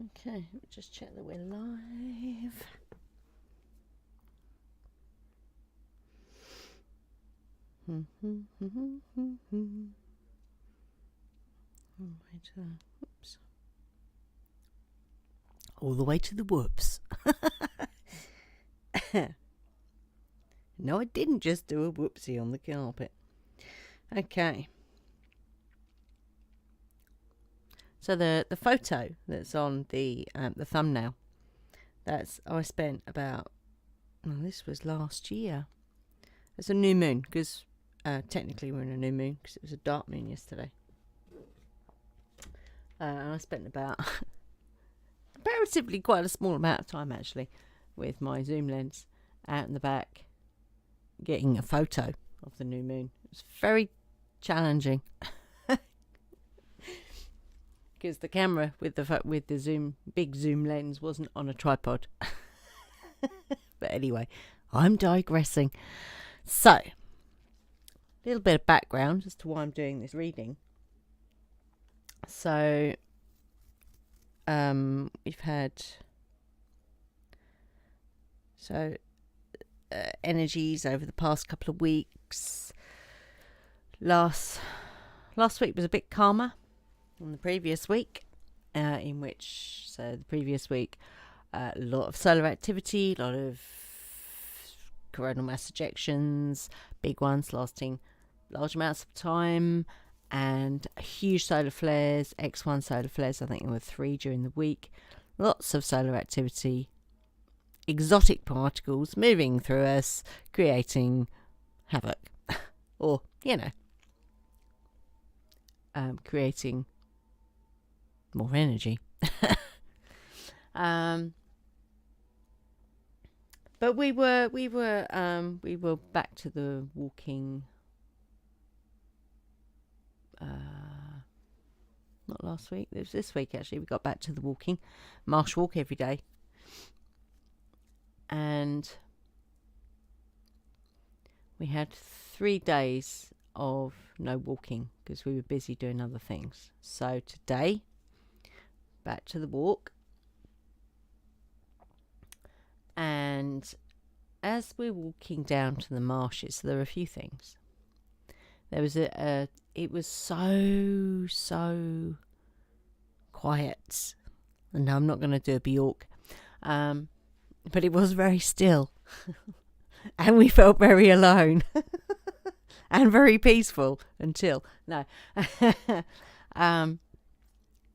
Okay, let me just check that we're live. All the way to the whoops. No, I didn't just do a whoopsie on the carpet. Okay. So the photo that's on the thumbnail, I spent about, this was last year. It's a new moon, because technically we're in a new moon, because it was a dark moon yesterday. And I spent about comparatively quite a small amount of time, actually, with my zoom lens out in the back, getting a photo of the new moon. It was very challenging. Because the camera with the big zoom lens wasn't on a tripod. But anyway, I'm digressing. So, a little bit of background as to why I'm doing this reading. So, we've had energies over the past couple of weeks. Last week was a bit calmer than the previous week, the previous week, a lot of solar activity, a lot of coronal mass ejections, big ones lasting large amounts of time, and huge solar flares, X1 solar flares. I think there were 3 during the week. Lots of solar activity, exotic particles moving through us, creating havoc, or creating more energy. But we were back to the walking. Not last week. It was this week, actually. We got back to the walking. Marsh walk every day. And we had 3 days of no walking because we were busy doing other things. So today, back to the walk. And as we're walking down to the marshes, there are a few things. There was it was so quiet. And now I'm not going to do a Bjork. But it was very still. And we felt very alone. And very peaceful until, no.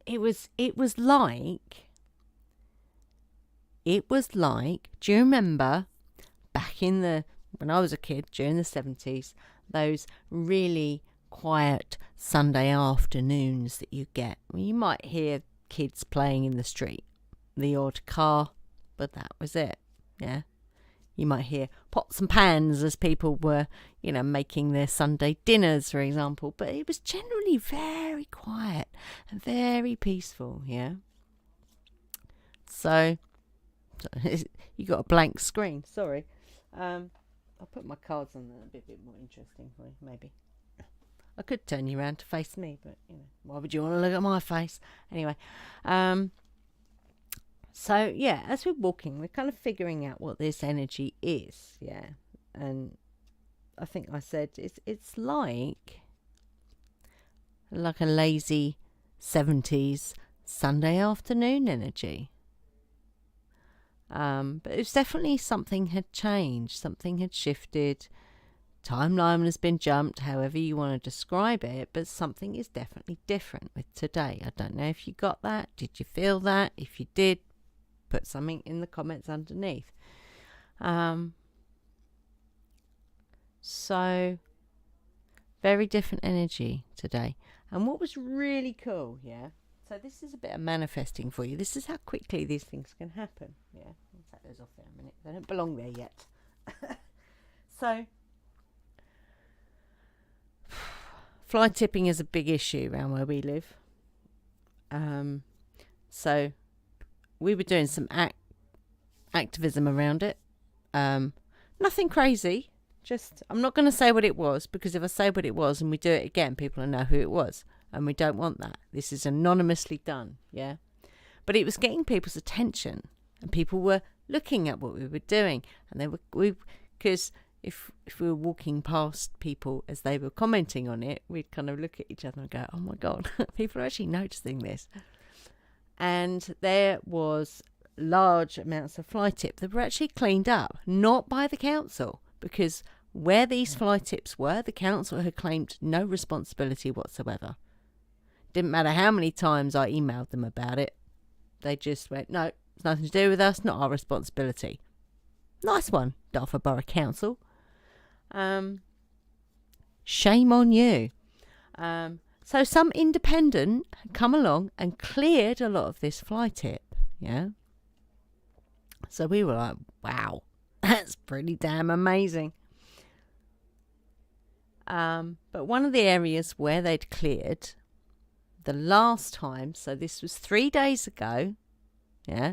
It was like, do you remember back when I was a kid, during the 70s, those really quiet Sunday afternoons that you get? You might hear kids playing in the street, the odd car, but that was it, yeah. You might hear pots and pans as people were, making their Sunday dinners, for example, but it was generally very quiet and very peaceful, yeah. So you got a blank screen, sorry. I'll put my cards on there, it'll be a bit more interesting for you, maybe. I could turn you around to face me, but, why would you want to look at my face? Anyway, so, yeah, as we're walking, we're kind of figuring out what this energy is, yeah. And I think I said it's like a lazy 70s Sunday afternoon energy. But it's definitely something had changed, something had shifted. Timeline has been jumped, however you want to describe it, but something is definitely different with today. I don't know if you got that. Did you feel that? If you did, put something in the comments underneath. So, very different energy today. And what was really cool, yeah? So this is a bit of manifesting for you. This is how quickly these things can happen, yeah? I'll take those off there a minute. They don't belong there yet. So, fly tipping is a big issue around where we live. So we were doing some activism around it. Nothing crazy. Just, I'm not going to say what it was, because if I say what it was and we do it again, people will know who it was. And we don't want that. This is anonymously done, yeah? But it was getting people's attention, and people were looking at what we were doing, and because if we were walking past people as they were commenting on it, we'd kind of look at each other and go, oh my God, people are actually noticing this. And there was large amounts of fly tip that were actually cleaned up, not by the council, because where these fly tips were, the council had claimed no responsibility whatsoever. Didn't matter how many times I emailed them about it. They just went, no, it's nothing to do with us, not our responsibility. Nice one, Dartford Borough Council. Shame on you. So some independent had come along and cleared a lot of this fly tip, yeah. So we were like, wow, that's pretty damn amazing. But one of the areas where they'd cleared the last time, so this was 3 days ago, yeah,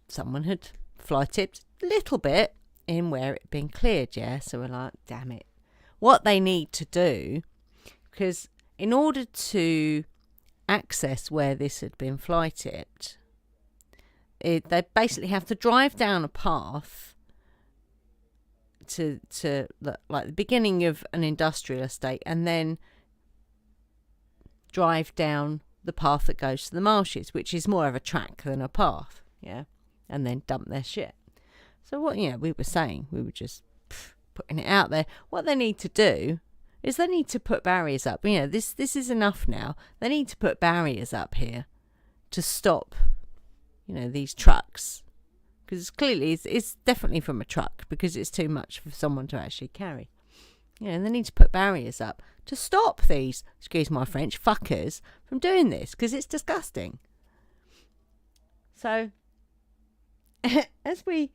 someone had fly tipped a little bit in where it had been cleared, yeah. So we're like, damn it. What they need to do, because in order to access where this had been fly tipped, they basically have to drive down a path to like the beginning of an industrial estate, and then drive down the path that goes to the marshes, which is more of a track than a path, yeah, and then dump their shit. So what, we were saying, we were just putting it out there. What they need to do is they need to put barriers up. This is enough now. They need to put barriers up here to stop, these trucks, because clearly it's definitely from a truck, because it's too much for someone to actually carry. And they need to put barriers up to stop these, excuse my French, fuckers from doing this, because it's disgusting. So as we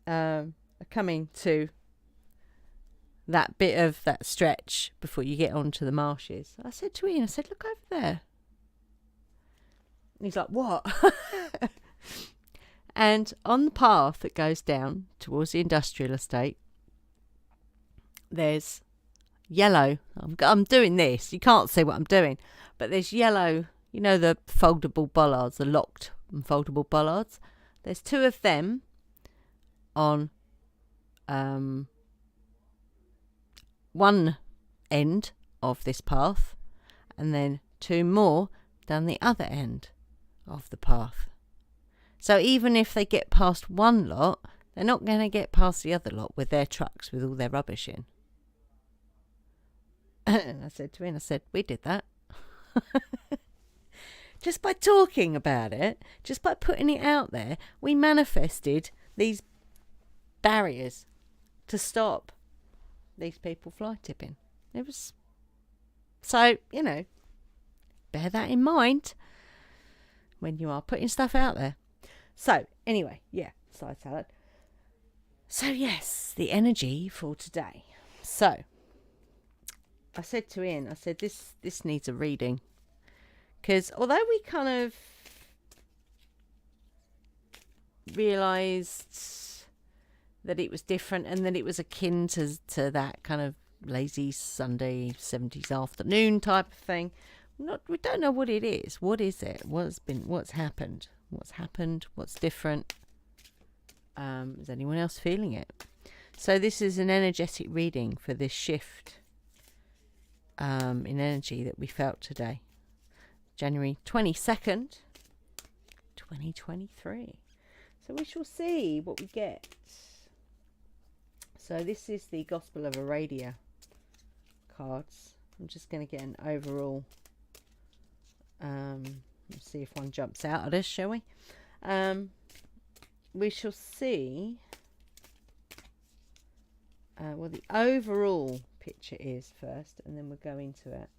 are coming to that bit of that stretch before you get onto the marshes, I said to Ian, look over there. And he's like, what? And on the path that goes down towards the industrial estate, there's yellow. I'm doing this. You can't see what I'm doing. But there's yellow, the foldable bollards, the locked and foldable bollards. There's 2 of them on one end of this path, and then 2 more down the other end of the path. So even if they get past one lot, they're not going to get past the other lot with their trucks with all their rubbish in. And I said to him, we did that. Just by talking about it, just by putting it out there, we manifested these barriers to stop these people fly tipping. It was, so, bear that in mind when you are putting stuff out there. So, anyway, yeah, side salad. So, yes, the energy for today. So, I said to Ian, this needs a reading. Because although we kind of realised that it was different and that it was akin to that kind of lazy Sunday 70s afternoon type of thing, we don't know what it is. What is it? What's happened? What's different? Is anyone else feeling it? So this is an energetic reading for this shift in energy that we felt today. January 22nd, 2023. So we shall see what we get. So this is the Gospel of Aradia cards. I'm just going to get an overall. Let's see if one jumps out at us, shall we? We shall see what the overall picture is first, and then we'll go into it.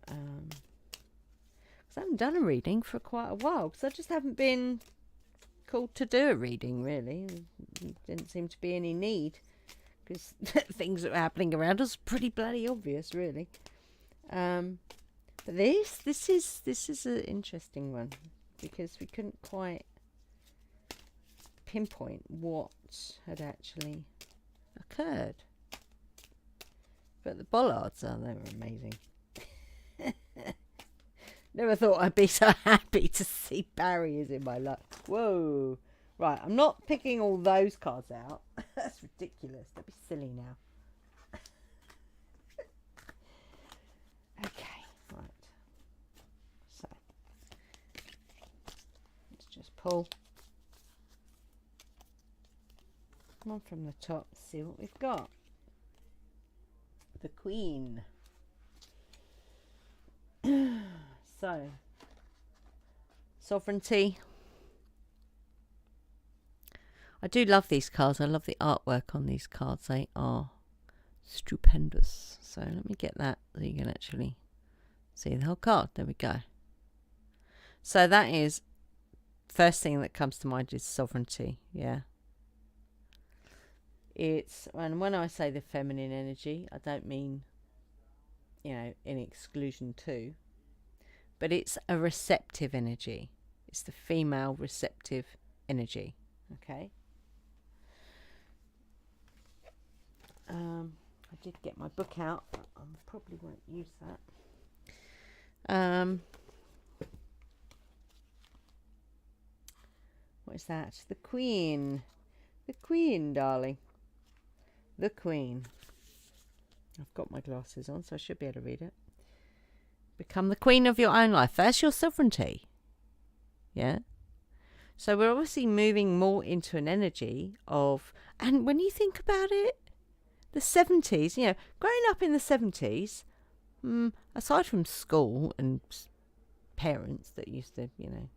Because I haven't done a reading for quite a while, because I just haven't been called to do a reading, really. Didn't seem to be any need, because things that were happening around us pretty bloody obvious, really. But this is an interesting one, because we couldn't quite pinpoint what had actually occurred. But the bollards they were amazing. Never thought I'd be so happy to see barriers in my life. Whoa. Right, I'm not picking all those cards out. That's ridiculous. That'd be silly now. Okay, right. So, let's just pull one from the top, see what we've got. The Queen. So, sovereignty. I do love these cards. I love the artwork on these cards. They are stupendous. So let me get that so you can actually see the whole card. There we go. So that is, first thing that comes to mind is sovereignty. Yeah. It's, and when I say the feminine energy, I don't mean, you know, in exclusion to, but it's a receptive energy. It's the female receptive energy. Okay. I did get my book out, but I probably won't use that. What is that? The Queen. The Queen, darling. The Queen. I've got my glasses on, so I should be able to read it. Become the queen of your own life. That's your sovereignty. Yeah. So we're obviously moving more into an energy of, and when you think about it, the 70s, you know, growing up in the 70s, aside from school and parents that used to, you know,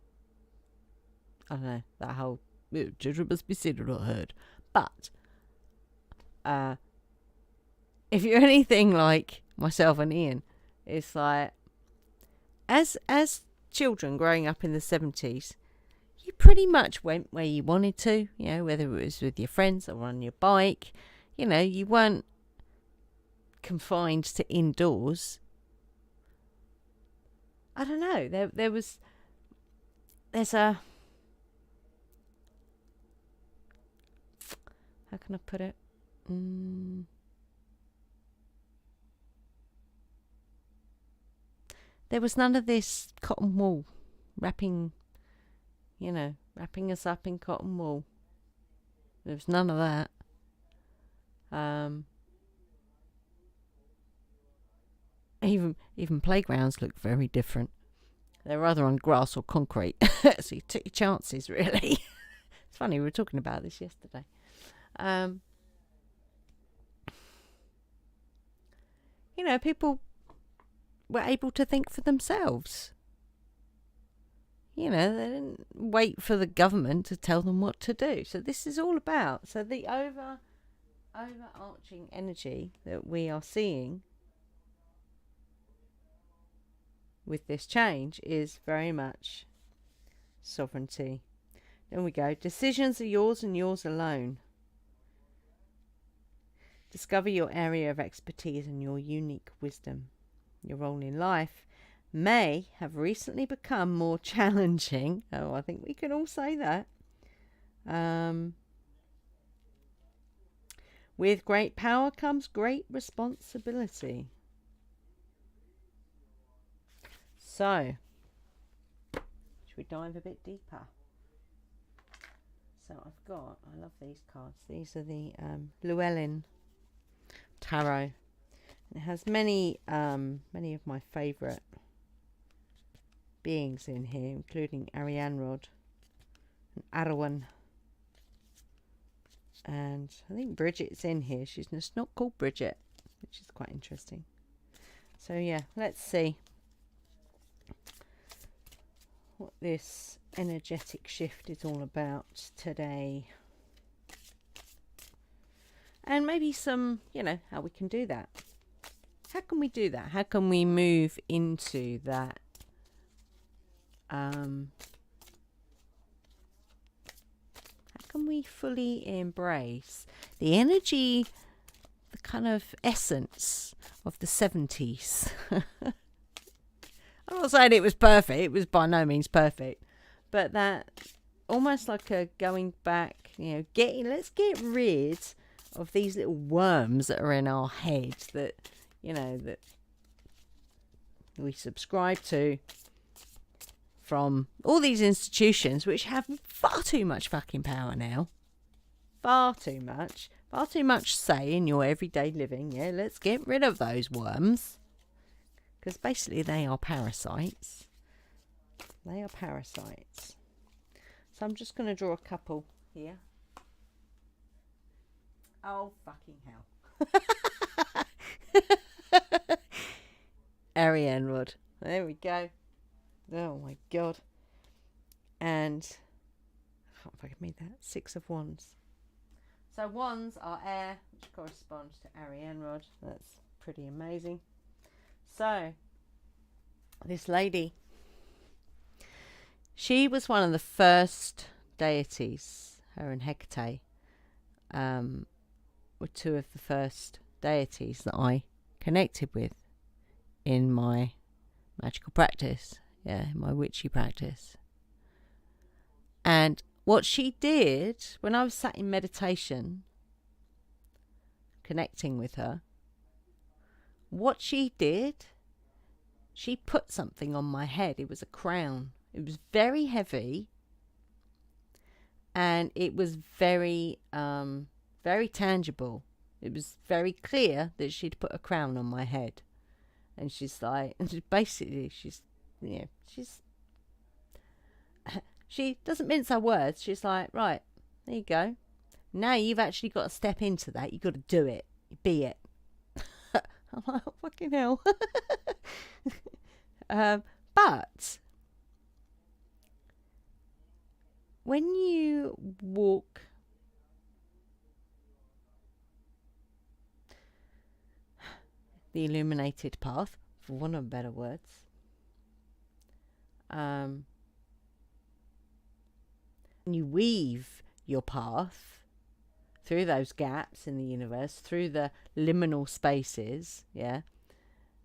I don't know, that whole, children must be seen or not heard. But, if you're anything like myself and Ian, it's like, as children growing up in the 70s, you pretty much went where you wanted to, you know, whether it was with your friends or on your bike. You know, you weren't confined to indoors. I don't know. There's a, how can I put it? There was none of this cotton wool wrapping, you know, wrapping us up in cotton wool. There was none of that. Even playgrounds look very different. They're either on grass or concrete. So you took your chances, really. It's funny, we were talking about this yesterday. You know, people were able to think for themselves. You know, they didn't wait for the government to tell them what to do. So this is all about, so the overarching energy that we are seeing with this change is very much sovereignty. Then we go, decisions are yours and yours alone. Discover your area of expertise and your unique wisdom. Your role in life may have recently become more challenging. Oh, I think we can all say that. With great power comes great responsibility. So, should we dive a bit deeper? So I've got, I love these cards. These are the Llewellyn Tarot. It has many of my favourite beings in here, including Arianrhod and Arwen. And I think Bridget's in here. She's just not called Bridget, which is quite interesting. So yeah, let's see what this energetic shift is all about today. And maybe some, you know, how we can do that. How can we do that? How can we move into that? How can we fully embrace the energy, the kind of essence of the 70s? I'm not saying it was perfect. It was by no means perfect. But that almost like a going back, you know, let's get rid of these little worms that are in our heads that, you know, that we subscribe to from all these institutions which have far too much fucking power now. Far too much say in your everyday living. Yeah, let's get rid of those worms. Because basically they are parasites. They are parasites. So I'm just going to draw a couple here. Oh, fucking hell. Arianrod. There we go. Oh my god. And I can't fucking read that. 6 of Wands. So wands are air, which corresponds to Arianrod. That's pretty amazing. So this lady, she was one of the first deities. Her and Hecate were two of the first deities that I connected with in my magical practice. Yeah, my witchy practice. And what she did when I was sat in meditation, connecting with her, what she did, she put something on my head. It was a crown. It was very heavy. And it was very, very tangible. It was very clear that she'd put a crown on my head. And she's like, basically, she doesn't mince her words. She's like, right, there you go. Now you've actually got to step into that. You've got to do it. Be it. I'm like, oh, fucking hell. But when you walk the illuminated path, for want of better words, you weave your path through those gaps in the universe, through the liminal spaces, yeah,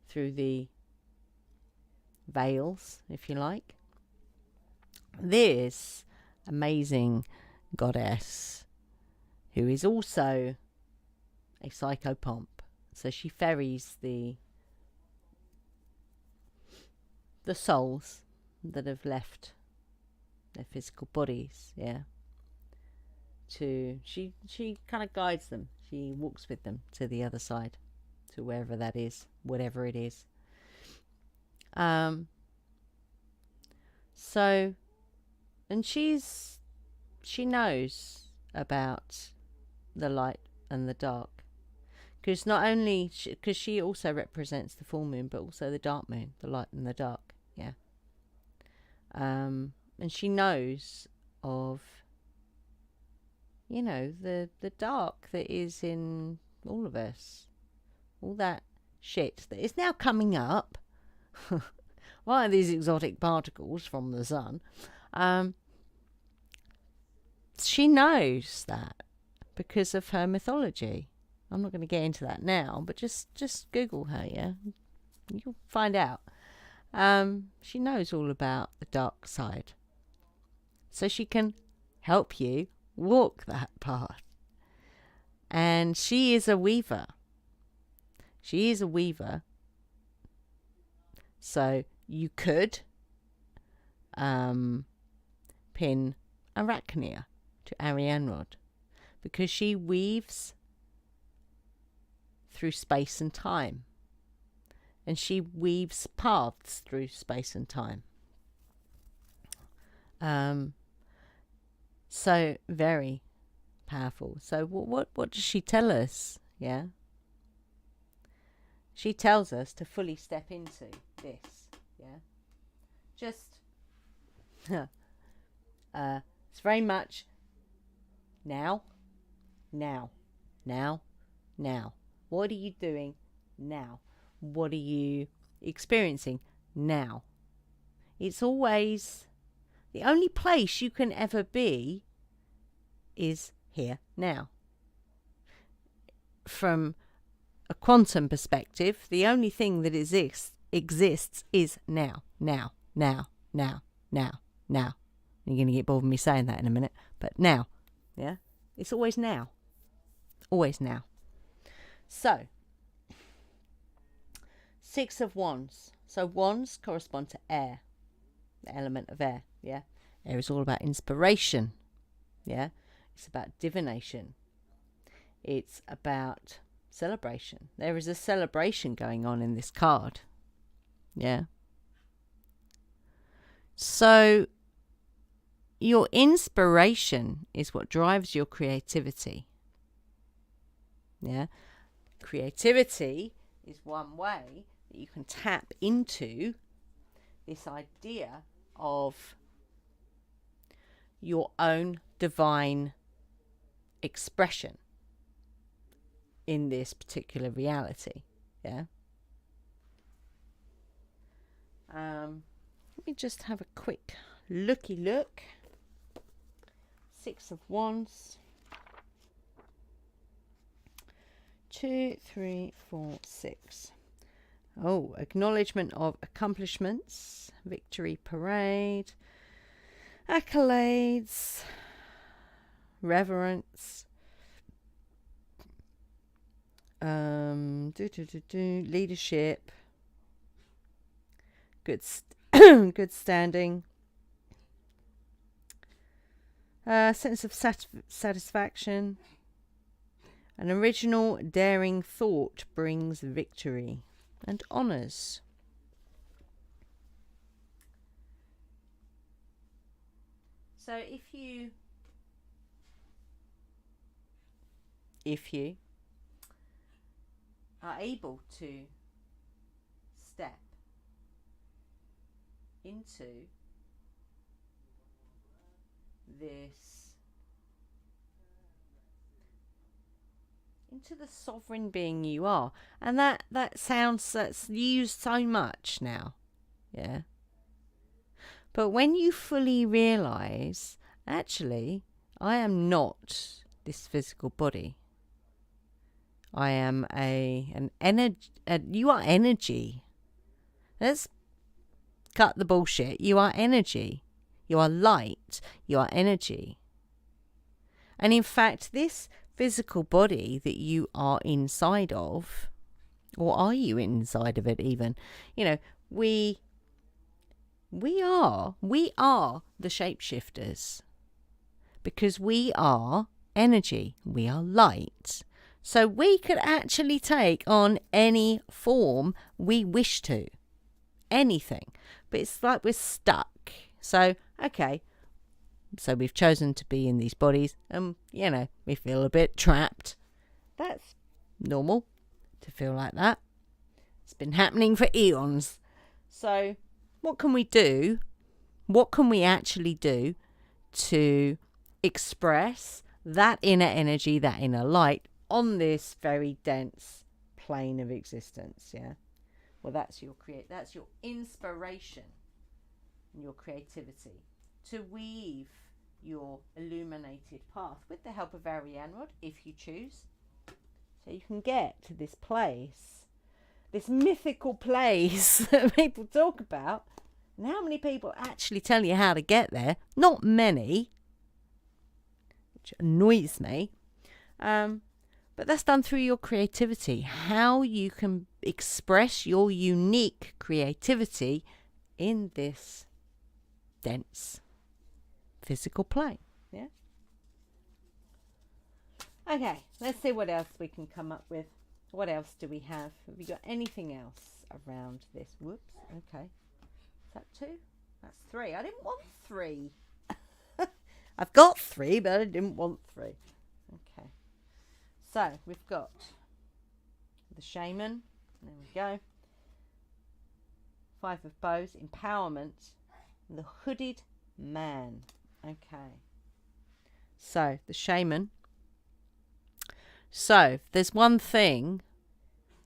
through the veils, if you like. This amazing goddess, who is also a psychopomp, so she ferries the souls that have left their physical bodies, yeah, to she kind of guides them. She walks with them to the other side, to wherever that is, whatever it is. So, and she knows about the light and the dark, because not only because she also represents the full moon, but also the dark moon, the light and the dark, yeah. And she knows of, you know, the dark that is in all of us, all that shit that is now coming up via these exotic particles from the sun. She knows that because of her mythology. I'm not going to get into that now, but just Google her, yeah? You'll find out. She knows all about the dark side. So she can help you walk that path. And she is a weaver. She is a weaver. So you could pin Arachnia to Arianrod, because she weaves through space and time, and she weaves paths through space and time. So very powerful. So what does she tell us? Yeah, she tells us to fully step into this. Yeah, just it's very much now. What are you doing now? What are you experiencing now? It's always the only place you can ever be is here now. From a quantum perspective, the only thing that exists is now. You're going to get bored of me saying that in a minute, but now, yeah, it's always now. Always now. So, 6 of Wands. So wands correspond to air. the element of air. Yeah, air is all about inspiration. Yeah, it's about divination. It's about celebration. There is a celebration going on in this card. Yeah. So your inspiration is what drives your creativity. Yeah. Creativity is one way that you can tap into this idea of your own divine expression in this particular reality. Yeah. Let me just have a quick look. 6 of Wands. 2, 3, 4, 6. Oh, acknowledgement of accomplishments, victory parade, accolades, reverence, leadership, good standing, sense of satisfaction. An original, daring thought brings victory and honours. So if you are able to step into the sovereign being you are, and that's used so much now, yeah, but when you fully realize, actually, I am not this physical body. I am an energy. You are energy. Let's cut the bullshit. You are energy. You are light. You are energy. And in fact, this physical body that you are inside of, or are you inside of it even? You know, we are the shapeshifters, because we are energy. We are light. So we could actually take on any form we wish to. Anything. But it's like we're stuck. So, okay. So we've chosen to be in these bodies and, we feel a bit trapped. That's normal to feel like that. It's been happening for eons. So what can we do? What can we actually do to express that inner energy, that inner light on this very dense plane of existence? Yeah. Well, that's your inspiration and your creativity to weave your illuminated path with the help of Ariane Rod, if you choose. So you can get to this place, this mythical place that people talk about. And how many people actually tell you how to get there? Not many, which annoys me. But that's done through your creativity. How you can express your unique creativity in this dense physical plane. Yeah. Okay, let's see what else we can come up with. What else do we have? Have we got anything else around this? Whoops. Okay. Is that 2? That's 3. I didn't want 3. I've got 3, but I didn't want 3. Okay. So we've got the shaman. There we go. 5 of bows, empowerment, and the hooded man. Okay. So the shaman. So if there's one thing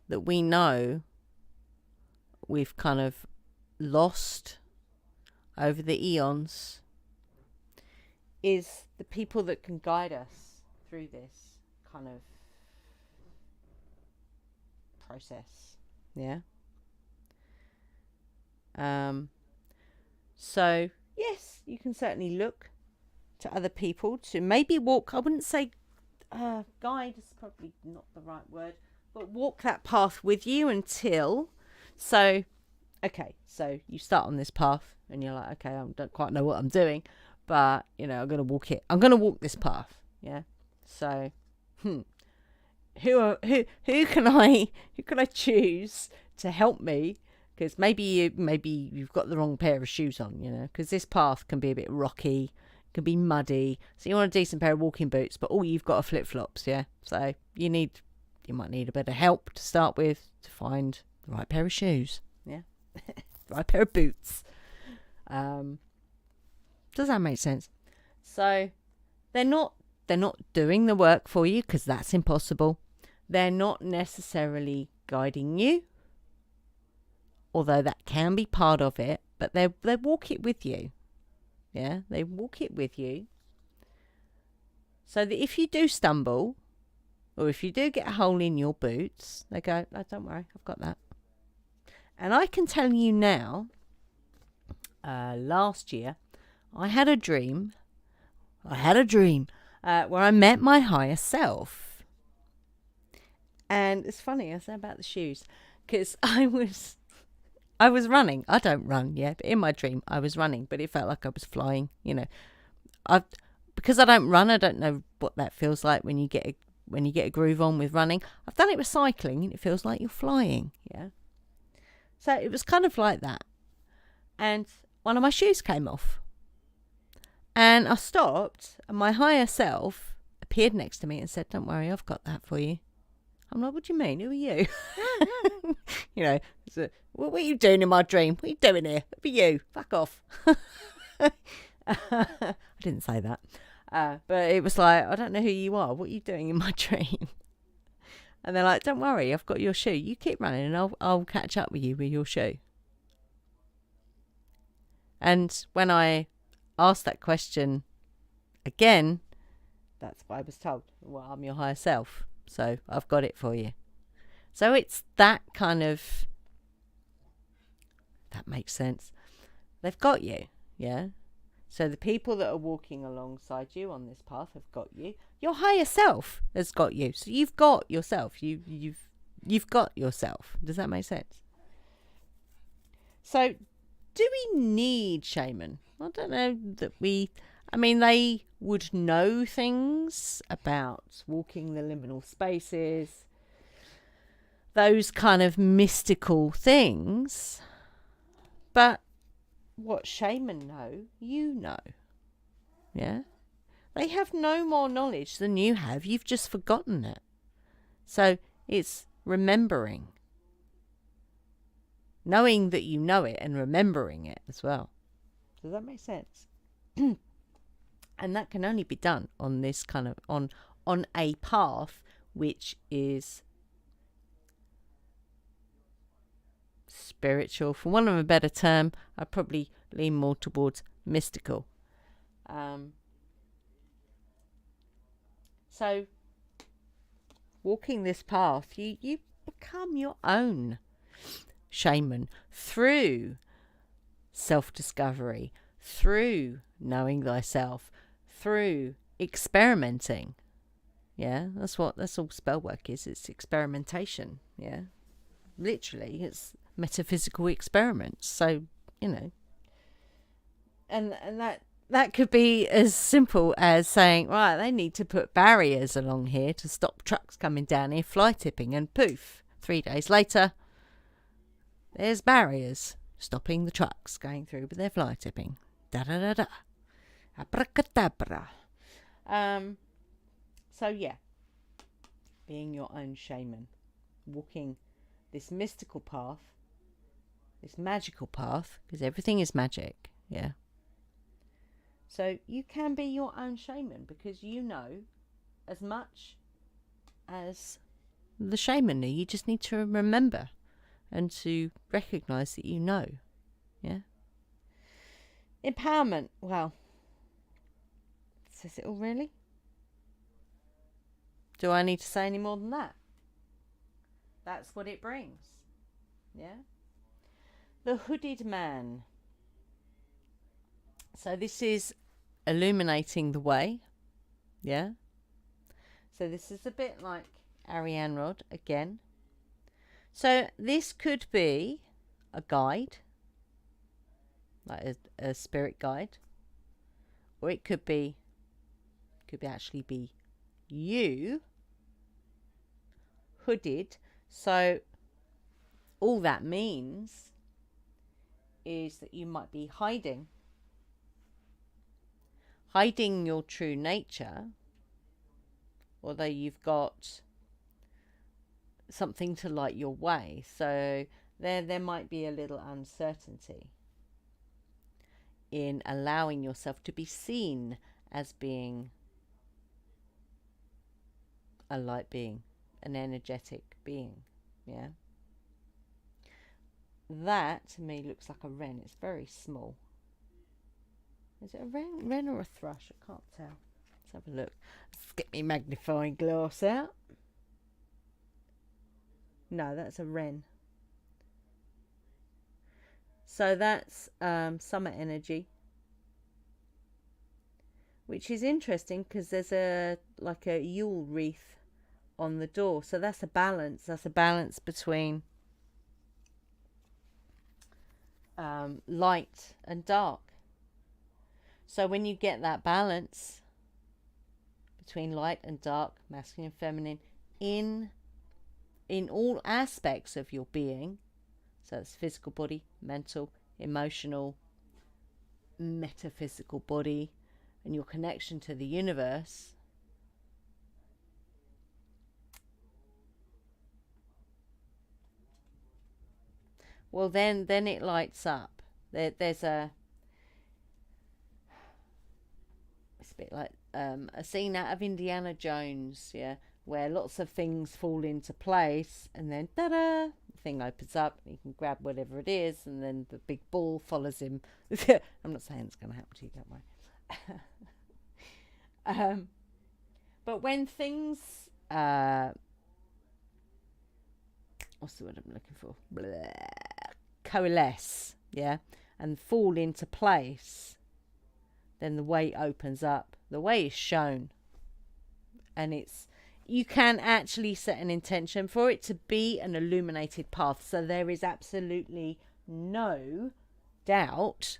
that we know we've kind of lost over the eons, is the people that can guide us through this kind of process. Yeah. So yes, you can certainly look to other people to maybe walk. I wouldn't say guide is probably not the right word, but walk that path with you until. So, okay, so you start on this path and you're like, okay, I don't quite know what I'm doing, but I'm going to walk it. I'm going to walk this path. Yeah. So, who can I choose to help me? Because maybe you've got the wrong pair of shoes on, because this path can be a bit rocky, can be muddy. So you want a decent pair of walking boots, but all you've got are flip-flops, yeah? So you might need a bit of help to start with to find the right pair of shoes, yeah? The right pair of boots. Does that make sense? So they're not doing the work for you, because that's impossible. They're not necessarily guiding you, although that can be part of it, but they walk it with you. Yeah, they walk it with you. So that if you do stumble, or if you do get a hole in your boots, they go, oh, don't worry, I've got that. And I can tell you now, last year, I had a dream where I met my higher self. And it's funny, I say about the shoes, because I was running. I don't run, yeah, but in my dream I was running, but it felt like I was flying, because I don't run, I don't know what that feels like when you get a groove on with running. I've done it with cycling, and it feels like you're flying, yeah. So it was kind of like that. And one of my shoes came off. And I stopped, and my higher self appeared next to me and said, don't worry, I've got that for you. I'm like, what do you mean? Who are you? So, what are you doing in my dream? What are you doing here? Who are you? Fuck off. I didn't say that. But it was like, I don't know who you are. What are you doing in my dream? And they're like, don't worry, I've got your shoe. You keep running and I'll catch up with you with your shoe. And when I asked that question again, that's what I was told. Well, I'm your higher self, so I've got it for you. So it's that kind of, that makes sense. They've got you, yeah? So the people that are walking alongside you on this path have got you. Your higher self has got you. So you've got yourself. You've got yourself. Does that make sense? So do we need shaman? I don't know that they would know things about walking the liminal spaces, those kind of mystical things. But what shaman know, you know. Yeah? They have no more knowledge than you have. You've just forgotten it. So it's remembering. Knowing that you know it and remembering it as well. Does that make sense? And that can only be done on this kind of, on a path which is spiritual. For want of a better term, I'd probably lean more towards mystical. So walking this path, you become your own shaman through self-discovery, through knowing thyself, through experimenting. Yeah, that's all spell work is. It's experimentation. Yeah, literally, it's metaphysical experiments. So and that could be as simple as saying, right, they need to put barriers along here to stop trucks coming down here, fly tipping, and poof, 3 days later, there's barriers stopping the trucks going through with their fly tipping. Da da da da. Abracadabra. So yeah, being your own shaman, walking this mystical path, this magical path, because everything is magic, yeah. So you can be your own shaman because you know as much as the shaman knew. You just need to remember and to recognise that you know, yeah. Empowerment, well, says it all really. Do I need to say any more than that? That's what it brings, yeah. The hooded man. So this is illuminating the way, yeah. So this is a bit like Ariane Rod again. So this could be a guide. like a spirit guide, or it could actually be you hooded. So all that means is that you might be hiding your true nature, although you've got something to light your way. So there might be a little uncertainty in allowing yourself to be seen as being a light being, an energetic being. Yeah, that to me looks like a wren. It's very small. Is it a wren or a thrush? I can't tell. Let's have a look. Let's get my magnifying glass out. No, that's a wren. So that's summer energy, which is interesting because there's a Yule wreath on the door. So that's a balance. That's a balance between light and dark. So when you get that balance between light and dark, masculine and feminine, in all aspects of your being, so it's physical body, mental, emotional, metaphysical body, and your connection to the universe, well then it lights up. There's it's a bit like a scene out of Indiana Jones, yeah, where lots of things fall into place, and then ta-da, the thing opens up, and you can grab whatever it is, and then the big ball follows him. I'm not saying it's going to happen to you, don't worry. But when things, what's the word I'm looking for? Coalesce, yeah, and fall into place, then the way opens up. The way is shown, and you can actually set an intention for it to be an illuminated path. So there is absolutely no doubt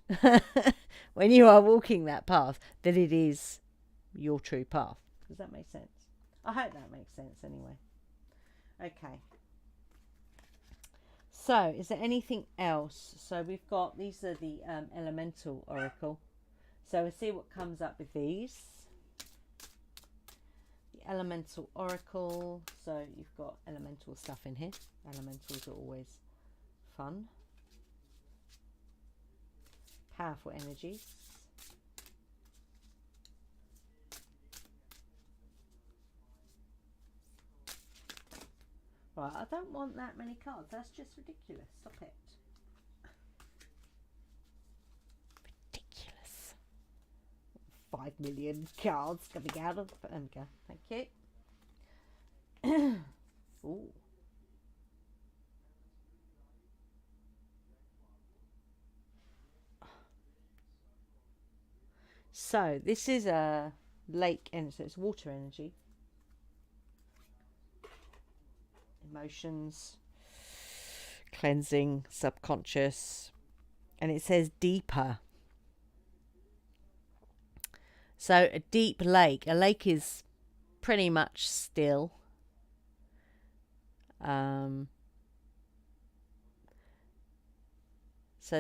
when you are walking that path that it is your true path. Does that make sense? I hope that makes sense anyway. Okay. So is there anything else? So we've got, these are the elemental oracle. So we'll see what comes up with these. The elemental oracle. So you've got elemental stuff in here. Elementals are always fun. Powerful energies. Right, I don't want that many cards. That's just ridiculous. Stop it. Ridiculous. 5 million cards coming out of... There we go. Thank you. Ooh. So, this is a lake energy. So it's water energy. Emotions, cleansing, subconscious, and it says deeper. So a deep lake. A lake is pretty much still. So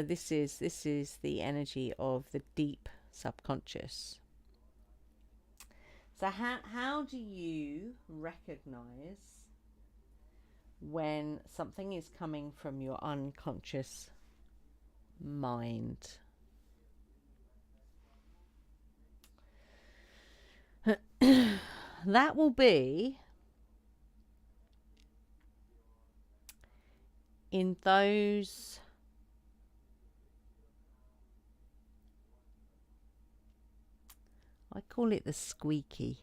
this is the energy of the deep subconscious. So how do you recognize when something is coming from your unconscious mind? That will be in those I call it the squeaky.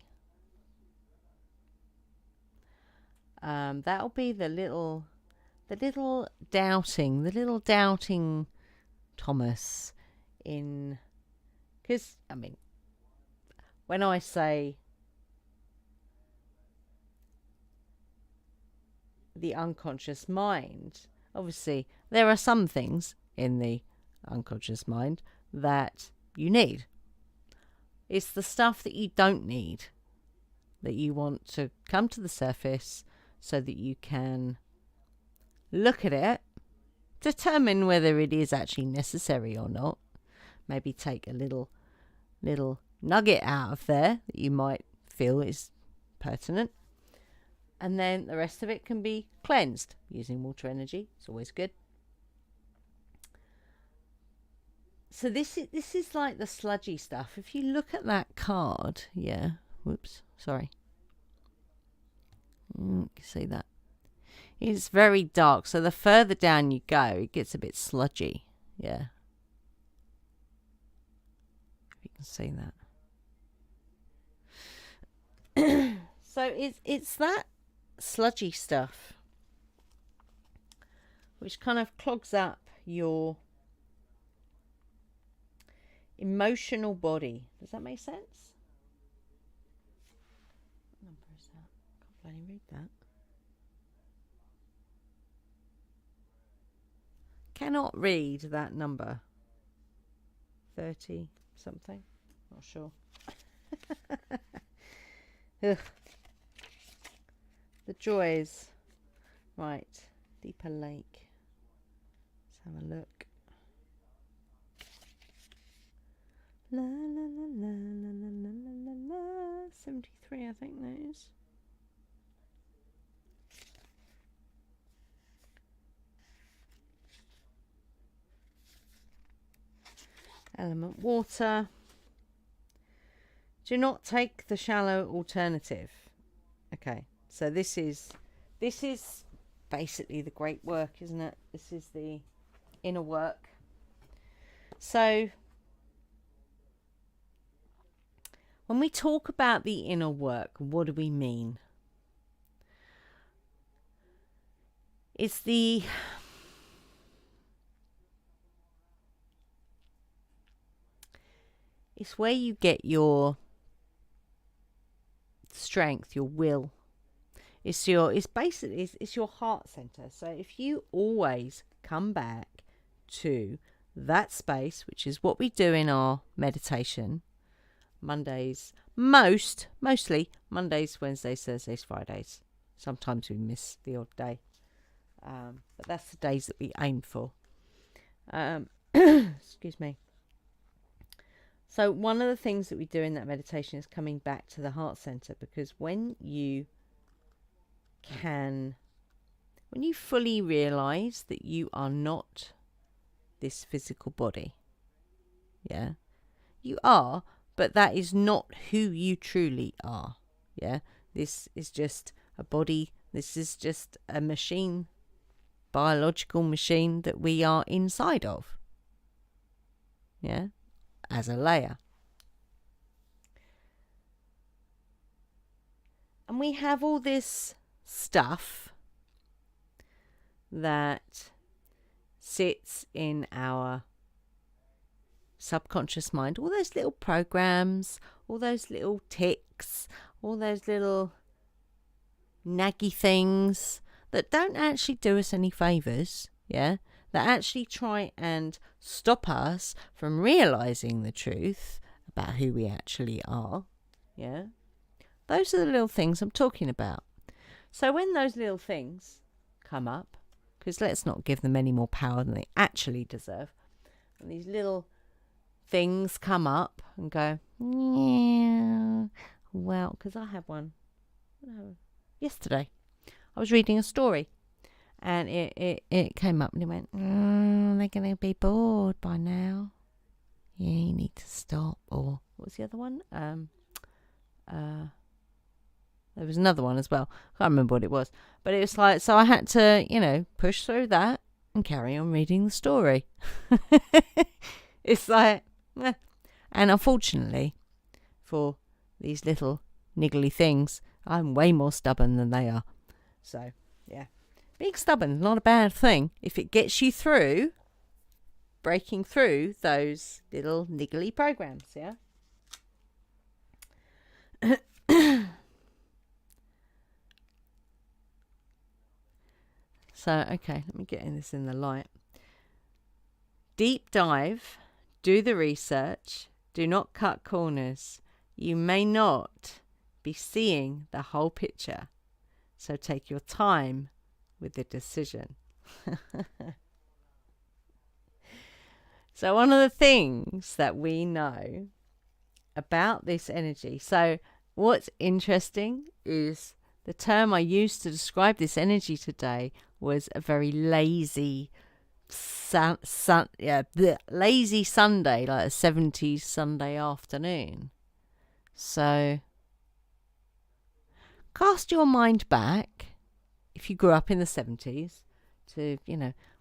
That'll be the little doubting Thomas in, because I mean, when I say the unconscious mind, obviously there are some things in the unconscious mind that you need. It's the stuff that you don't need that you want to come to the surface so that you can look at it, determine whether it is actually necessary or not. Maybe take a little nugget out of there that you might feel is pertinent. And then the rest of it can be cleansed using water energy. It's always good. So this is like the sludgy stuff. If you look at that card, yeah. Whoops, sorry. You can see that. It's very dark. So the further down you go, it gets a bit sludgy. Yeah. If you can see that. So it's that sludgy stuff which kind of clogs up your emotional body. Does that make sense? What number is that? I can't bloody read that. Cannot read that number. 30 something. Not sure. Ugh. The joys. Right. Deeper Lake. Let's have a look. La la la la la la la la la. 73, I think that is. Element water. Do not take the shallow alternative. Okay, so this is basically the great work, isn't it? This is the inner work. So when we talk about the inner work, what do we mean? It's where you get your strength, your will. It's your heart center. So if you always come back to that space, which is what we do in our meditation, Mondays, mostly Mondays, Wednesdays, Thursdays, Fridays. Sometimes we miss the odd day, but that's the days that we aim for. Excuse me. So one of the things that we do in that meditation is coming back to the heart center, because when you fully realize that you are not this physical body, yeah, you are, but that is not who you truly are. Yeah, this is just a body. This is just a machine, biological machine that we are inside of. Yeah, as a layer. And we have all this stuff that sits in our subconscious mind, all those little programs, all those little ticks, all those little naggy things that don't actually do us any favours, yeah, that actually try and stop us from realising the truth about who we actually are, yeah. Those are the little things I'm talking about. So when those little things come up, because let's not give them any more power than they actually deserve, and these little things come up and go, yeah, well, because I had one yesterday. I was reading a story, and it came up and it went, they're going to be bored by now. Yeah, you need to stop. Or what was the other one? There was another one as well. I can't remember what it was. But it was like, so I had to, push through that and carry on reading the story. It's like, and unfortunately, for these little niggly things, I'm way more stubborn than they are. So, yeah. Being stubborn is not a bad thing if it gets you through, breaking through those little niggly programs, yeah? So, okay, let me get in this in the light. Deep dive, do the research, do not cut corners. You may not be seeing the whole picture, so take your time with the decision. So one of the things that we know about this energy, so what's interesting is the term I used to describe this energy today was a very lazy lazy Sunday, like a 70s Sunday afternoon. So cast your mind back, if you grew up in the 70s, to,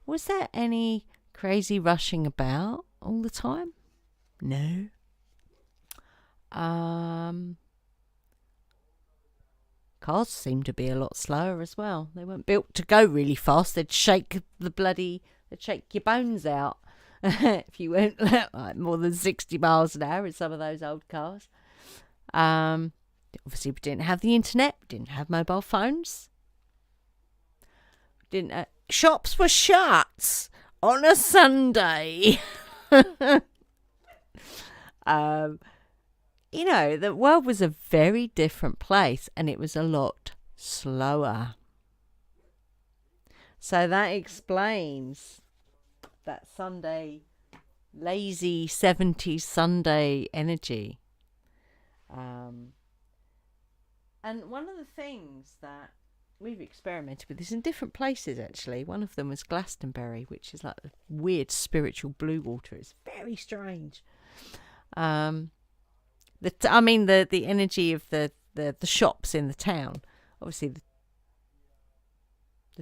was there any crazy rushing about all the time? No. Cars seemed to be a lot slower as well. They weren't built to go really fast. They'd shake your bones out if you went like more than 60 miles an hour in some of those old cars. Obviously, we didn't have the internet. We didn't have mobile phones. Shops were shut on a Sunday. The world was a very different place, and it was a lot slower. So that explains that Sunday, lazy 70s Sunday energy. And one of the things that we've experimented with is in different places, actually. One of them was Glastonbury, which is like a weird spiritual blue water. It's very strange. The energy of the shops in the town. Obviously, the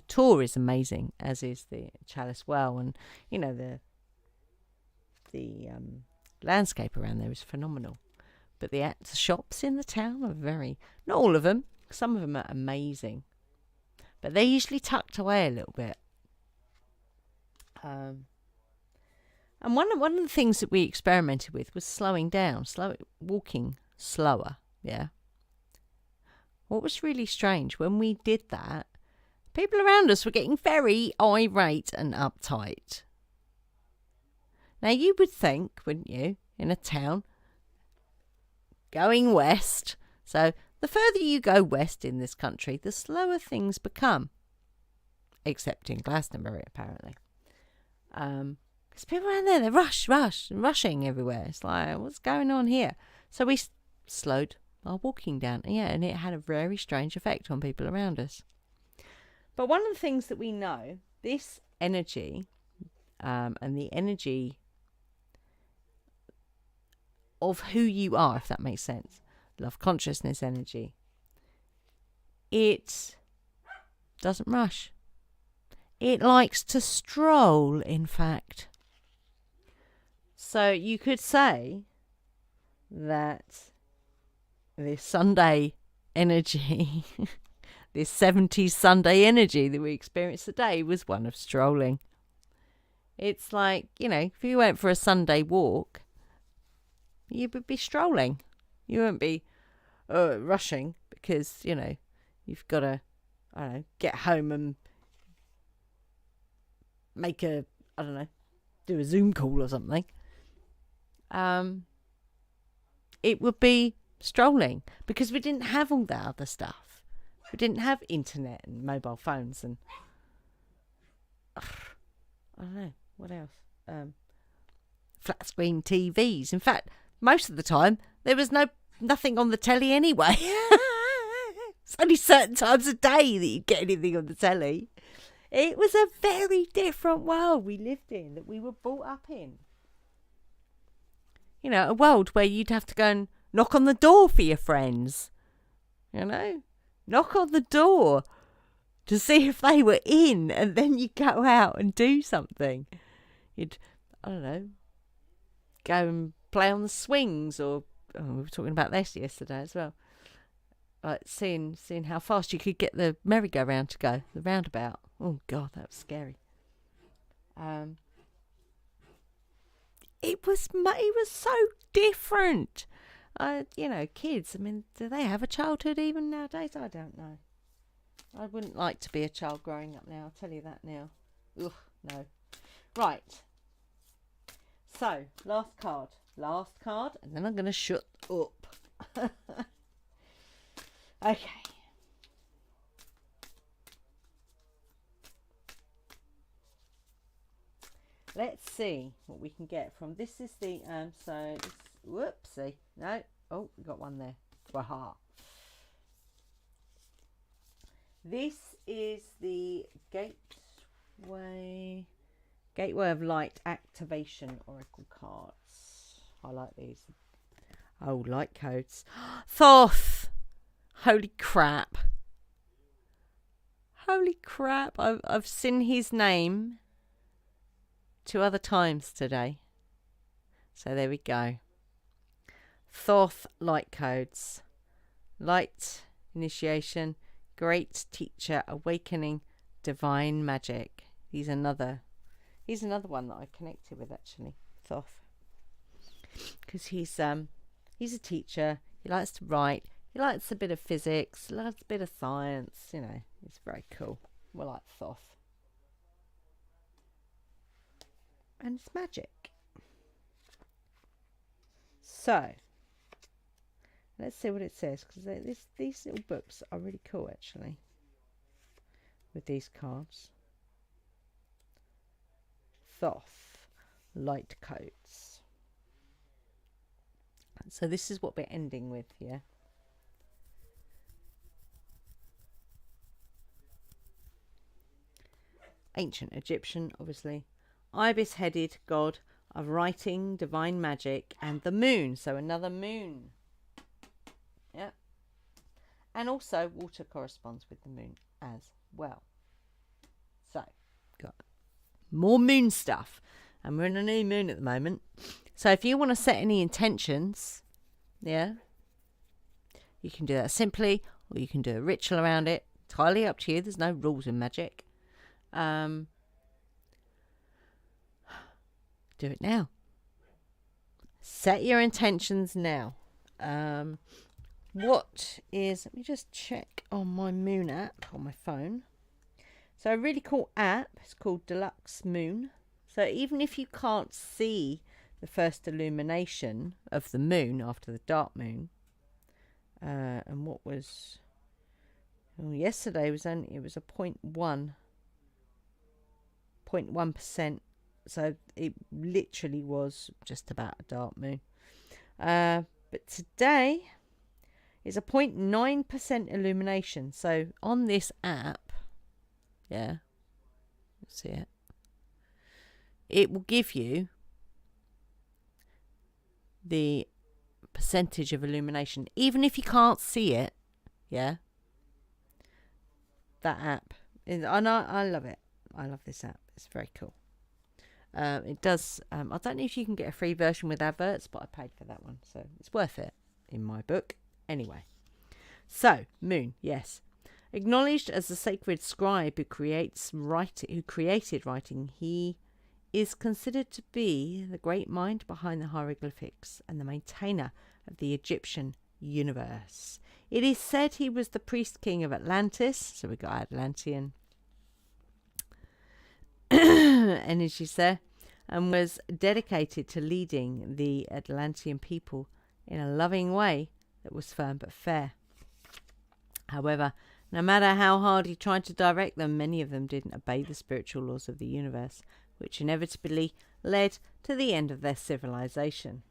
tour is amazing, as is the Chalice Well, and the landscape around there is phenomenal. But the shops in the town are not all of them. Some of them are amazing, but they're usually tucked away a little bit. And one of the things that we experimented with was slowing down, walking slower. Yeah. What was really strange when we did that, people around us were getting very irate and uptight. Now you would think, wouldn't you, in a town going west, so the further you go west in this country, the slower things become, except in Glastonbury apparently. Because people around there, they're rushing everywhere. It's like, what's going on here? So we slowed our walking down. Yeah, and it had a very strange effect on people around us. But one of the things that we know, this energy, and the energy of who you are, if that makes sense, love consciousness energy, it doesn't rush. It likes to stroll, in fact. So you could say that this Sunday energy, this 70s Sunday energy that we experienced today was one of strolling. It's like, if you went for a Sunday walk, you would be strolling. You wouldn't be rushing because, you've got to, get home and make do a Zoom call or something. It would be strolling because we didn't have all that other stuff. We didn't have internet and mobile phones and I don't know what else. Flat screen TVs. In fact, most of the time there was nothing on the telly anyway. It's only certain times of day that you get anything on the telly. It was a very different world we lived in, that we were brought up in. A world where you'd have to go and knock on the door for your friends. Knock on the door to see if they were in, and then you go out and do something. You'd, go and play on the swings, or we were talking about this yesterday as well. Like seeing how fast you could get the merry-go-round to go, the roundabout. Oh God, that was scary. It was so different. Kids, do they have a childhood even nowadays? I don't know. I wouldn't like to be a child growing up now, I'll tell you that now. Ugh, no. Right. So, last card, and then I'm going to shut up. Okay. Let's see what we can get from this. Is the so this, whoopsie, no, oh, we got one there. Waha. This is the Gateway of Light Activation Oracle cards. I like these. Oh, light codes. Thoth! Holy crap. Holy crap. I've seen his name 2 other times today. So there we go. Thoth light codes. Light initiation. Great teacher. Awakening. Divine magic. He's another one that I connected with, actually. Thoth. Because he's a teacher. He likes to write. He likes a bit of physics. He likes a bit of science. You know, it's very cool. We like Thoth. And it's magic. So, let's see what it says. Because these little books are really cool, actually. With these cards. Thoth. Light codes. So this is what we're ending with here. Ancient Egyptian, obviously. Ibis-headed god of writing, divine magic, and the moon. So another moon. Yeah. And also water corresponds with the moon as well. So, got more moon stuff. And we're in a new moon at the moment. So if you want to set any intentions, yeah, you can do that simply, or you can do a ritual around it. Entirely up to you. There's no rules in magic. Do it now. Set your intentions now. Let me just check on my moon app on my phone. So a really cool app. It's called Deluxe Moon. So even if you can't see the first illumination of the moon after the dark moon, and what was yesterday was a 0.1%. So it literally was just about a dark moon. But today is a 0.9% illumination. So on this app, yeah, let's see it. It will give you the percentage of illumination, even if you can't see it. Yeah, that app is. I love it. I love this app. It's very cool. It does. I don't know if you can get a free version with adverts, but I paid for that one, so it's worth it in my book. Anyway, so moon, yes, acknowledged as the sacred scribe who created writing, he is considered to be the great mind behind the hieroglyphics and the maintainer of the Egyptian universe. It is said he was the priest king of Atlantis, so we got Atlantean energies there, and was dedicated to leading the Atlantean people in a loving way that was firm but fair. However, no matter how hard he tried to direct them, many of them didn't obey the spiritual laws of the universe, which inevitably led to the end of their civilization.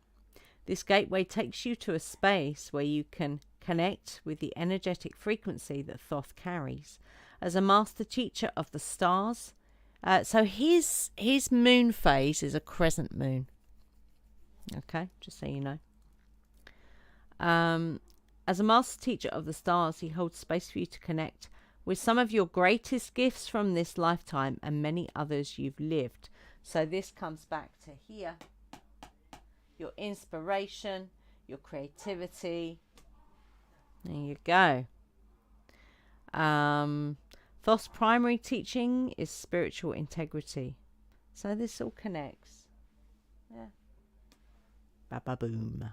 This gateway takes you to a space where you can connect with the energetic frequency that Thoth carries. As a master teacher of the stars, so his moon phase is a crescent moon. Okay, just so you know. As a master teacher of the stars, he holds space for you to connect with some of your greatest gifts from this lifetime and many others you've lived. So this comes back to here. Your inspiration, your creativity. There you go. Thoth's primary teaching is spiritual integrity. So this all connects. Yeah. Ba-ba-boom.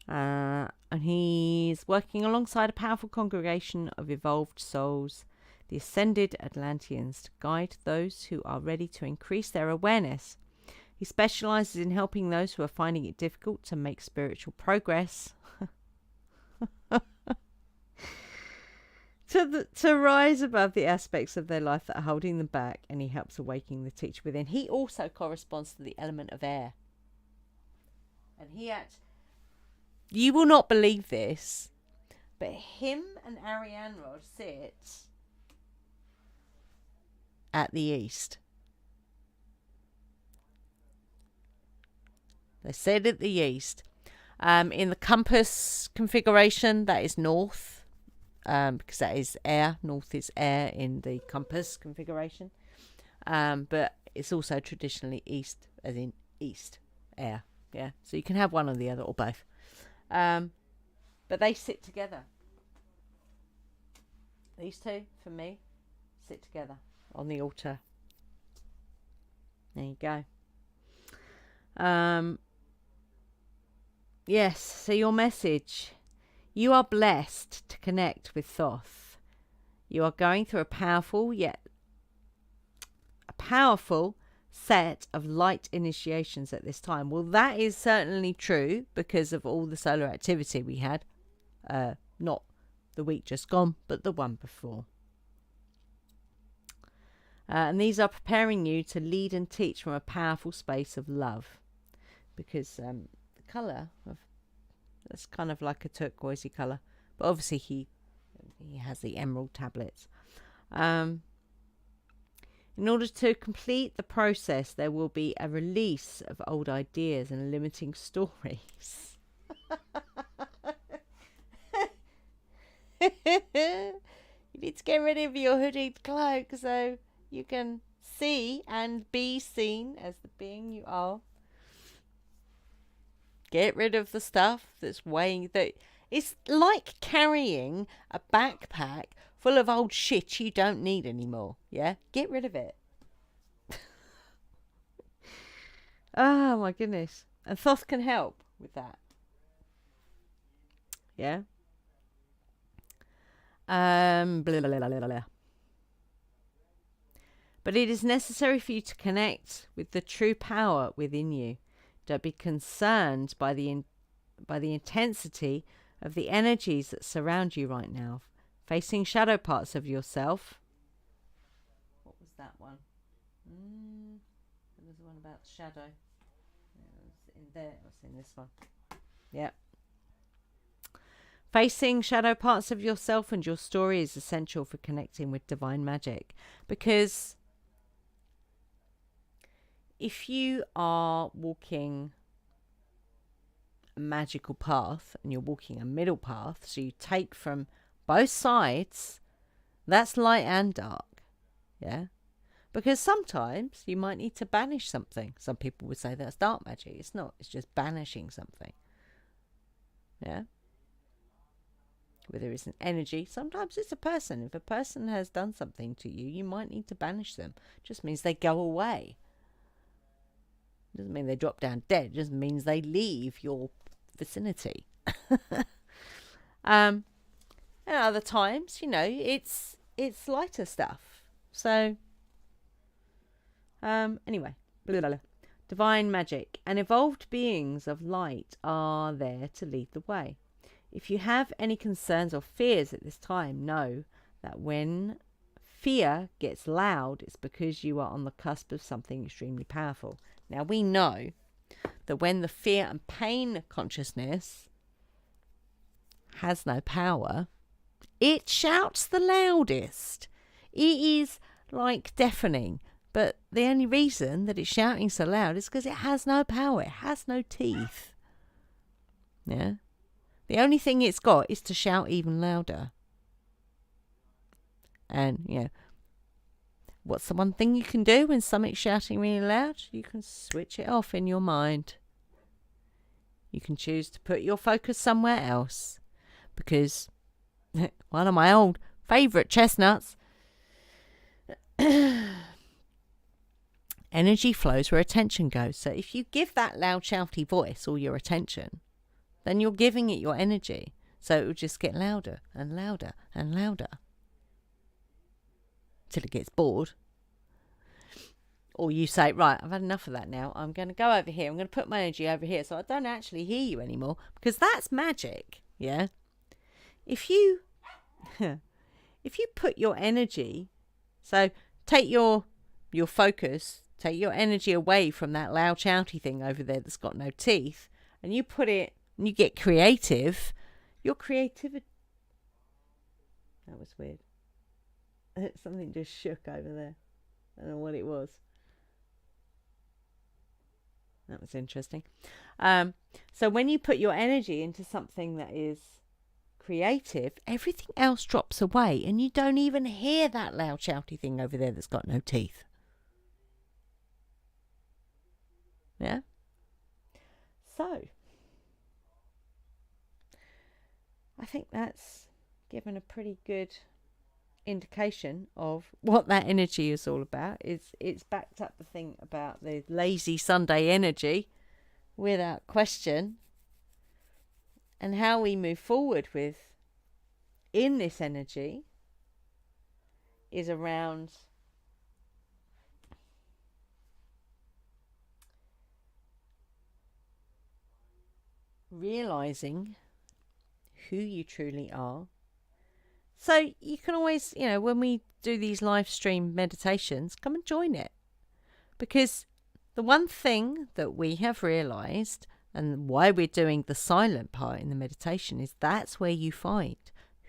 And he's working alongside a powerful congregation of evolved souls, the ascended Atlanteans, to guide those who are ready to increase their awareness. He specializes in helping those who are finding it difficult to make spiritual progress. To rise above the aspects of their life that are holding them back, and he helps awaken the teacher within. He also corresponds to the element of air. And you will not believe this, but him and Ariane Rod sit at the east. They sit at the east. In the compass configuration, that is north, because that is air. North is air in the compass configuration. But it's also traditionally east, as in east, air. Yeah, so you can have one or the other, or both. But they sit together. These two, for me, sit together on the altar. There you go. Yes, so your message. You are blessed to connect with Thoth. You are going through a powerful set of light initiations at this time. Well, that is certainly true because of all the solar activity we had. Not the week just gone, but the one before. And these are preparing you to lead and teach from a powerful space of love. Because the colour of that's kind of like a turquoisey colour, but obviously he has the emerald tablets. In order to complete the process, there will be a release of old ideas and limiting stories. You need to get rid of your hooded cloak so you can see and be seen as the being you are. Get rid of the stuff that's weighing that. It's like carrying a backpack full of old shit you don't need anymore. Yeah? Get rid of it. Oh my goodness. And Thoth can help with that. Yeah? Blah, blah, blah, blah, blah. But it is necessary for you to connect with the true power within you. Don't be concerned by the intensity of the energies that surround you right now. Facing shadow parts of yourself. What was that one? There was one about shadow. It was in there. It was in this one. Yeah. Facing shadow parts of yourself and your story is essential for connecting with divine magic. Because if you are walking a magical path and you're walking a middle path, so you take from both sides, that's light and dark. Yeah? Because sometimes you might need to banish something. Some people would say that's dark magic. It's not. It's just banishing something. Yeah? Whether it's an energy, sometimes it's a person. If a person has done something to you, you might need to banish them. It just means they go away. It doesn't mean they drop down dead. It just means they leave your vicinity. And other times, it's lighter stuff. So, anyway, blah, blah, blah. Divine magic and evolved beings of light are there to lead the way. If you have any concerns or fears at this time, know that when fear gets loud, it's because you are on the cusp of something extremely powerful. Now, we know that when the fear and pain consciousness has no power, it shouts the loudest. It is like deafening. But the only reason that it's shouting so loud is because it has no power. It has no teeth. Yeah? The only thing it's got is to shout even louder. And, what's the one thing you can do when something's shouting really loud? You can switch it off in your mind. You can choose to put your focus somewhere else. Because one of my old favourite chestnuts, energy flows where attention goes. So if you give that loud, shouty voice all your attention, then you're giving it your energy. So it will just get louder and louder and louder. Till it gets bored. Or you say, right, I've had enough of that now. I'm going to go over here. I'm going to put my energy over here so I don't actually hear you anymore. Because that's magic, yeah? If you put your energy, so take your focus, take your energy away from that loud shouty thing over there that's got no teeth, and you put it, and you get creative, your creativity... That was weird. Something just shook over there. I don't know what it was. That was interesting. So when you put your energy into something that is creative, everything else drops away and you don't even hear that loud shouty thing over there that's got no teeth. Yeah? So, I think that's given a pretty good indication of what that energy is all about. It's backed up the thing about the lazy Sunday energy without question, and how we move forward with in this energy is around realizing who you truly are. So you can always, when we do these live stream meditations, come and join it. Because the one thing that we have realized, and why we're doing the silent part in the meditation, is that's where you find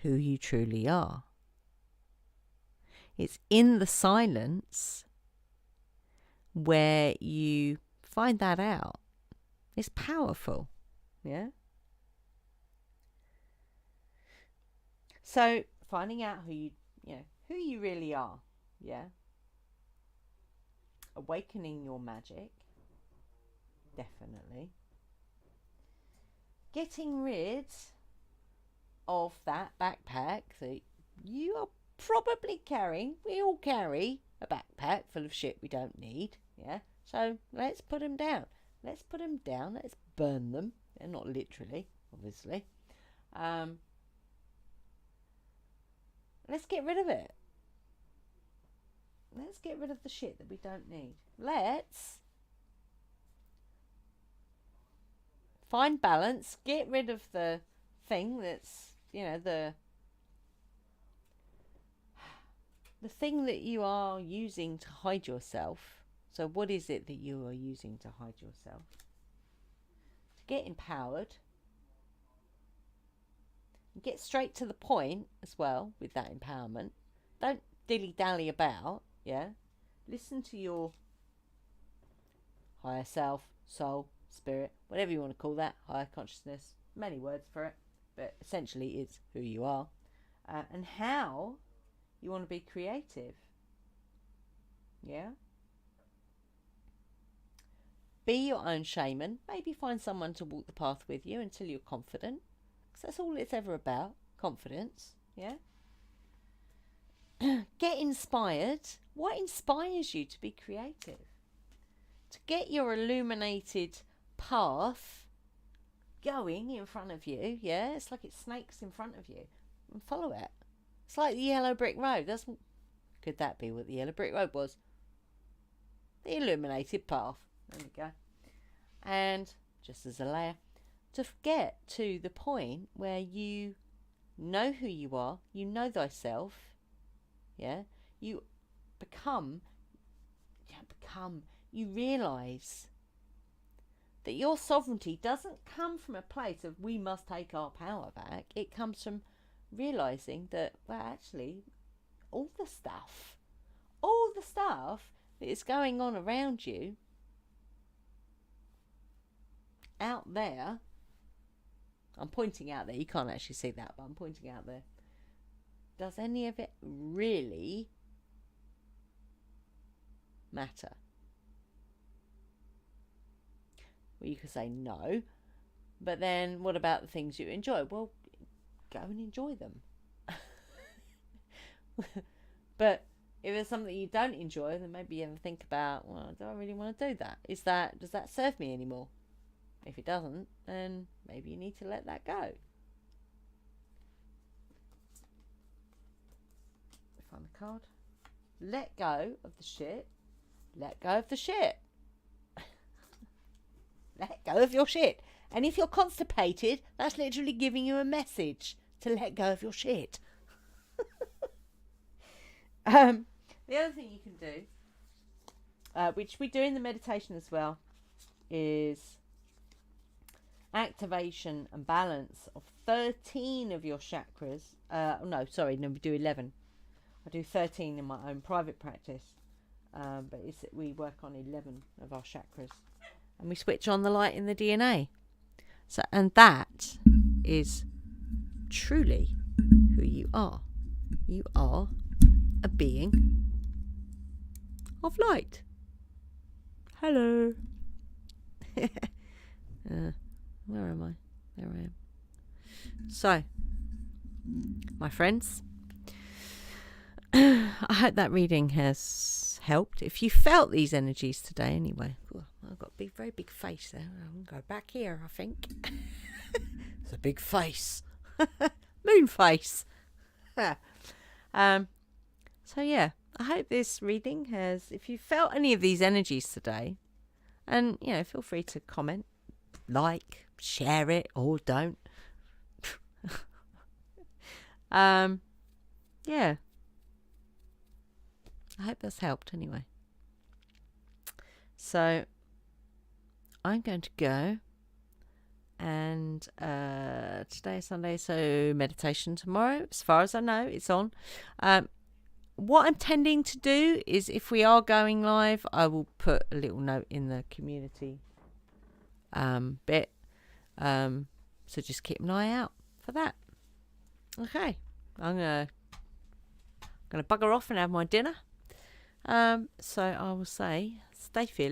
who you truly are. It's in the silence where you find that out. It's powerful. Yeah? So finding out who you really are, yeah? Awakening your magic, definitely. Getting rid of that backpack that you are probably carrying. We all carry a backpack full of shit we don't need, yeah? So let's put them down. Let's burn them. And not literally, obviously. Let's get rid of it. Let's get rid of the shit that we don't need. Let's find balance. Get rid of the thing that's, the thing that you are using to hide yourself. So what is it that you are using to hide yourself? To get empowered. Get straight to the point as well with that empowerment. Don't dilly-dally about, yeah? Listen to your higher self, soul, spirit, whatever you want to call that, higher consciousness, many words for it, but essentially it's who you are, and how you want to be creative, yeah? Be your own shaman. Maybe find someone to walk the path with you until you're confident. That's all it's ever about, confidence, yeah? Get inspired. What inspires you to be creative? To get your illuminated path going in front of you, yeah? It's like it snakes in front of you, and follow it. It's like the yellow brick road. Could that be what the yellow brick road was? The illuminated path. There we go. And just as a layer, to get to the point where you know who you are, you know thyself, yeah? You realise that your sovereignty doesn't come from a place of we must take our power back. It comes from realising that, well, actually, all the stuff that is going on around you out there, I'm pointing out there, you can't actually see that, but I'm pointing out there. Does any of it really matter? Well, you could say no, but then what about the things you enjoy? Well, go and enjoy them. But if there's something you don't enjoy, then maybe you ever think about, well, do I really want to do that? Does that serve me anymore? If it doesn't, then maybe you need to let that go. Find the card. Let go of the shit let go of the shit. Let go of your shit. And if you're constipated, that's literally giving you a message to let go of your shit. The other thing you can do, which we do in the meditation as well, is activation and balance of 13 of your chakras. We do 11. I do 13 in my own private practice, but we work on 11 of our chakras, and we switch on the light in the DNA. So, and that is truly who you are. You are a being of light. Hello. Where am I? There I am. So, my friends, I hope that reading has helped. If you felt these energies today anyway. Ooh, I've got a very big face there. I'll go back here, I think. It's a big face. Moon face. So yeah, I hope this reading has, if you felt any of these energies today, and feel free to comment, like, share it, or don't. Yeah, I hope that's helped anyway. So I'm going to go, and today is Sunday, so meditation tomorrow. As far as I know, it's on. What I'm tending to do is, if we are going live, I will put a little note in the community bit. So just keep an eye out for that. Okay, I'm gonna bugger off and have my dinner. So I will say, stay fearless.